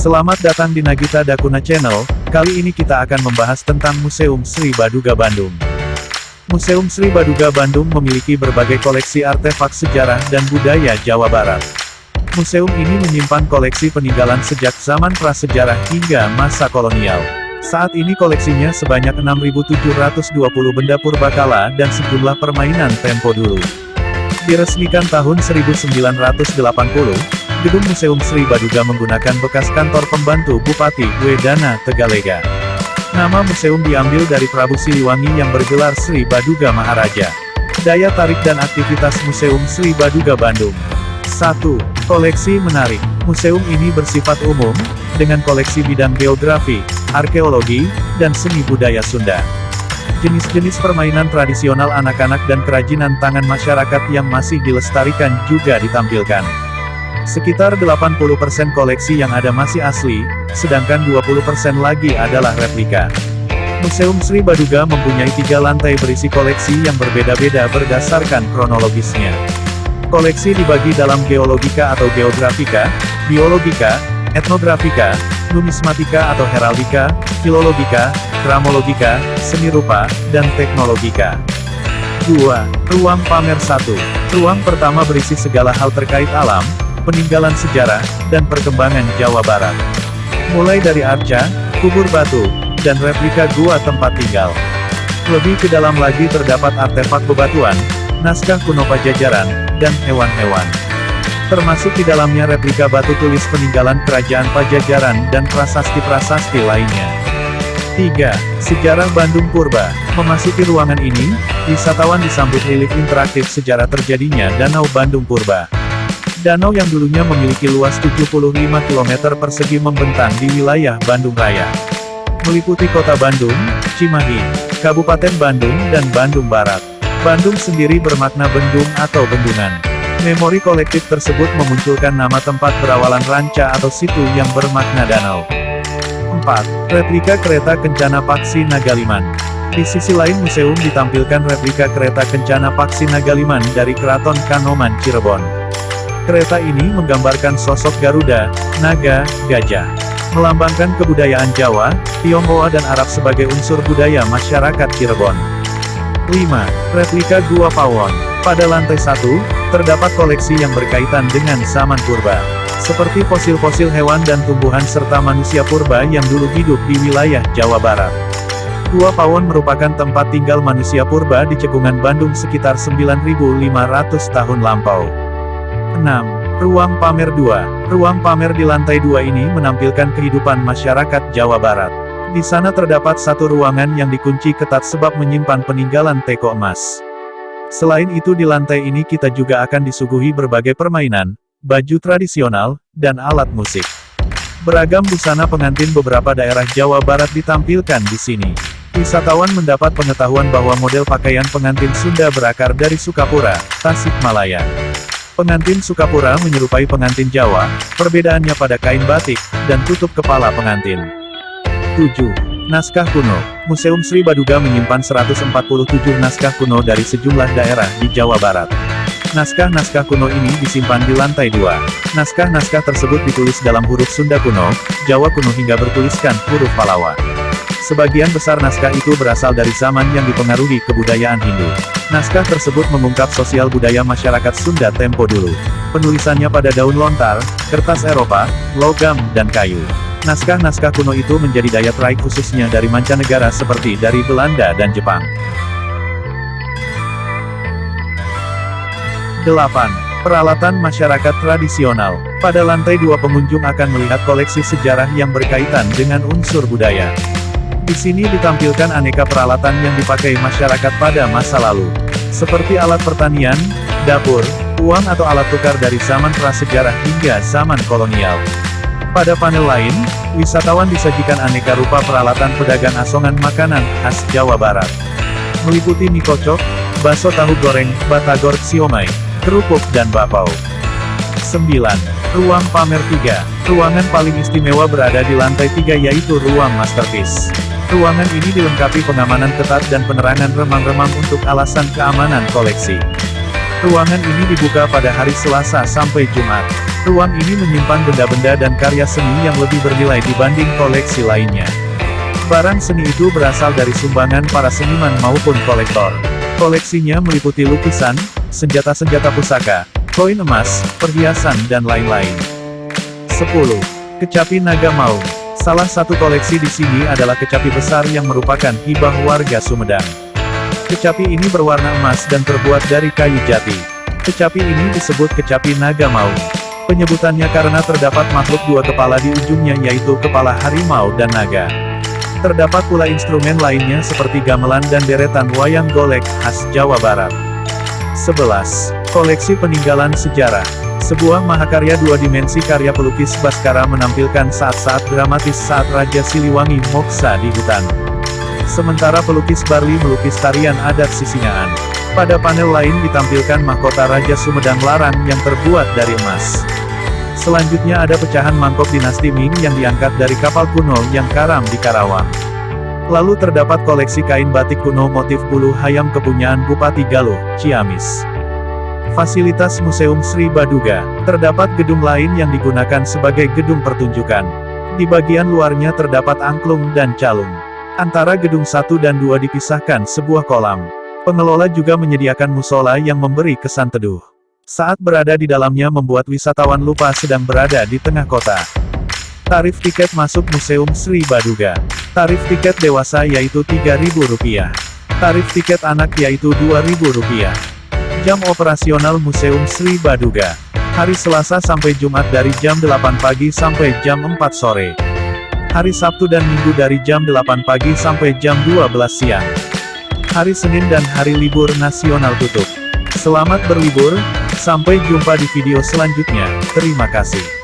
Selamat datang di Nagita Dakuna Channel. Kali ini kita akan membahas tentang Museum Sri Baduga Bandung. Museum Sri Baduga Bandung memiliki berbagai koleksi artefak sejarah dan budaya Jawa Barat. Museum ini menyimpan koleksi peninggalan sejak zaman prasejarah hingga masa kolonial. Saat ini koleksinya sebanyak 6.720 benda purbakala dan sejumlah permainan tempo dulu. Diresmikan tahun 1980, Gedung Museum Sri Baduga menggunakan bekas kantor pembantu Bupati Wedana Tegalega. Nama museum diambil dari Prabu Siliwangi yang bergelar Sri Baduga Maharaja. Daya tarik dan aktivitas Museum Sri Baduga Bandung. 1. Koleksi menarik. Museum ini bersifat umum, dengan koleksi bidang geografi, arkeologi, dan seni budaya Sunda. Jenis-jenis permainan tradisional anak-anak dan kerajinan tangan masyarakat yang masih dilestarikan juga ditampilkan. Sekitar 80% koleksi yang ada masih asli, sedangkan 20% lagi adalah replika. Museum Sri Baduga mempunyai 3 lantai berisi koleksi yang berbeda-beda berdasarkan kronologisnya. Koleksi dibagi dalam geologika atau geografika, biologika, etnografika, numismatika atau heraldika, filologika, kramologika, seni rupa, dan teknologika. 2. Ruang pamer 1. Ruang pertama berisi segala hal terkait alam, peninggalan sejarah, dan perkembangan Jawa Barat. Mulai dari arca, kubur batu, dan replika gua tempat tinggal. Lebih ke dalam lagi terdapat artefak bebatuan, naskah kuno Pajajaran, dan hewan-hewan. Termasuk di dalamnya replika batu tulis peninggalan kerajaan Pajajaran dan prasasti-prasasti lainnya. 3. Sejarah Bandung Purba. Memasuki ruangan ini, wisatawan disambut relief interaktif sejarah terjadinya Danau Bandung Purba. Danau yang dulunya memiliki luas 75 km persegi membentang di wilayah Bandung Raya. Meliputi kota Bandung, Cimahi, Kabupaten Bandung dan Bandung Barat. Bandung sendiri bermakna bendung atau bendungan. Memori kolektif tersebut memunculkan nama tempat berawalan ranca atau situ yang bermakna danau. 4. Replika kereta Kencana Paksi Nagaliman. Di sisi lain museum ditampilkan replika kereta Kencana Paksi Nagaliman dari Keraton Kanoman Cirebon. Kereta ini menggambarkan sosok Garuda, naga, gajah. Melambangkan kebudayaan Jawa, Tionghoa dan Arab sebagai unsur budaya masyarakat Cirebon. 5. Replika Gua Pawon. Pada lantai 1, terdapat koleksi yang berkaitan dengan zaman purba. Seperti fosil-fosil hewan dan tumbuhan serta manusia purba yang dulu hidup di wilayah Jawa Barat. Gua Pawon merupakan tempat tinggal manusia purba di cekungan Bandung sekitar 9.500 tahun lampau. 6. Ruang pamer 2. Ruang pamer di lantai 2 ini menampilkan kehidupan masyarakat Jawa Barat. Di sana terdapat satu ruangan yang dikunci ketat sebab menyimpan peninggalan teko emas. Selain itu di lantai ini kita juga akan disuguhi berbagai permainan, baju tradisional, dan alat musik. Beragam busana pengantin beberapa daerah Jawa Barat ditampilkan di sini. Wisatawan mendapat pengetahuan bahwa model pakaian pengantin Sunda berakar dari Sukapura, Tasikmalaya. Pengantin Sukapura menyerupai pengantin Jawa, perbedaannya pada kain batik, dan tutup kepala pengantin. 7. Naskah kuno. Museum Sri Baduga menyimpan 147 naskah kuno dari sejumlah daerah di Jawa Barat. Naskah-naskah kuno ini disimpan di lantai 2. Naskah-naskah tersebut ditulis dalam huruf Sunda kuno, Jawa kuno hingga bertuliskan huruf Pallawa. Sebagian besar naskah itu berasal dari zaman yang dipengaruhi kebudayaan Hindu. Naskah tersebut mengungkap sosial budaya masyarakat Sunda tempo dulu. Penulisannya pada daun lontar, kertas Eropa, logam, dan kayu. Naskah-naskah kuno itu menjadi daya tarik khususnya dari mancanegara seperti dari Belanda dan Jepang. 8. Peralatan masyarakat tradisional. Pada lantai 2 pengunjung akan melihat koleksi sejarah yang berkaitan dengan unsur budaya. Di sini ditampilkan aneka peralatan yang dipakai masyarakat pada masa lalu. Seperti alat pertanian, dapur, uang atau alat tukar dari zaman prasejarah hingga zaman kolonial. Pada panel lain, wisatawan disajikan aneka rupa peralatan pedagang asongan makanan khas Jawa Barat. Meliputi mie kocok, bakso tahu goreng, batagor, siomay, kerupuk dan bakpao. 9. Ruang pamer 3. Ruangan paling istimewa berada di lantai 3 yaitu ruang masterpiece. Ruangan ini dilengkapi pengamanan ketat dan penerangan remang-remang untuk alasan keamanan koleksi. Ruangan ini dibuka pada hari Selasa sampai Jumat. Ruang ini menyimpan benda-benda dan karya seni yang lebih bernilai dibanding koleksi lainnya. Barang seni itu berasal dari sumbangan para seniman maupun kolektor. Koleksinya meliputi lukisan, senjata-senjata pusaka, koin emas, perhiasan dan lain-lain. 10. Kecapi Naga Maung. Salah satu koleksi di sini adalah kecapi besar yang merupakan hibah warga Sumedang. Kecapi ini berwarna emas dan terbuat dari kayu jati. Kecapi ini disebut kecapi naga maung. Penyebutannya karena terdapat makhluk dua kepala di ujungnya yaitu kepala harimau dan naga. Terdapat pula instrumen lainnya seperti gamelan dan deretan wayang golek khas Jawa Barat. 11. Koleksi Peninggalan Sejarah. Sebuah mahakarya dua dimensi karya pelukis Baskara menampilkan saat-saat dramatis saat Raja Siliwangi moksa di hutan. Sementara pelukis Barli melukis tarian adat Sisingaan. Pada panel lain ditampilkan mahkota Raja Sumedang Larang yang terbuat dari emas. Selanjutnya ada pecahan mangkok dinasti Ming yang diangkat dari kapal kuno yang karam di Karawang. Lalu terdapat koleksi kain batik kuno motif bulu hayam kepunyaan Bupati Galuh, Ciamis. Fasilitas Museum Sri Baduga. Terdapat gedung lain yang digunakan sebagai gedung pertunjukan. Di bagian luarnya terdapat angklung dan calung. Antara gedung 1 dan 2 dipisahkan sebuah kolam. Pengelola juga menyediakan musola yang memberi kesan teduh. Saat berada di dalamnya membuat wisatawan lupa sedang berada di tengah kota. Tarif tiket masuk Museum Sri Baduga. Tarif tiket dewasa yaitu Rp3.000. Tarif tiket anak yaitu Rp2.000. Jam operasional Museum Sri Baduga. Hari Selasa sampai Jumat dari jam 8 pagi sampai jam 4 sore. Hari Sabtu dan Minggu dari jam 8 pagi sampai jam 12 siang. Hari Senin dan hari libur nasional tutup. Selamat berlibur, sampai jumpa di video selanjutnya, terima kasih.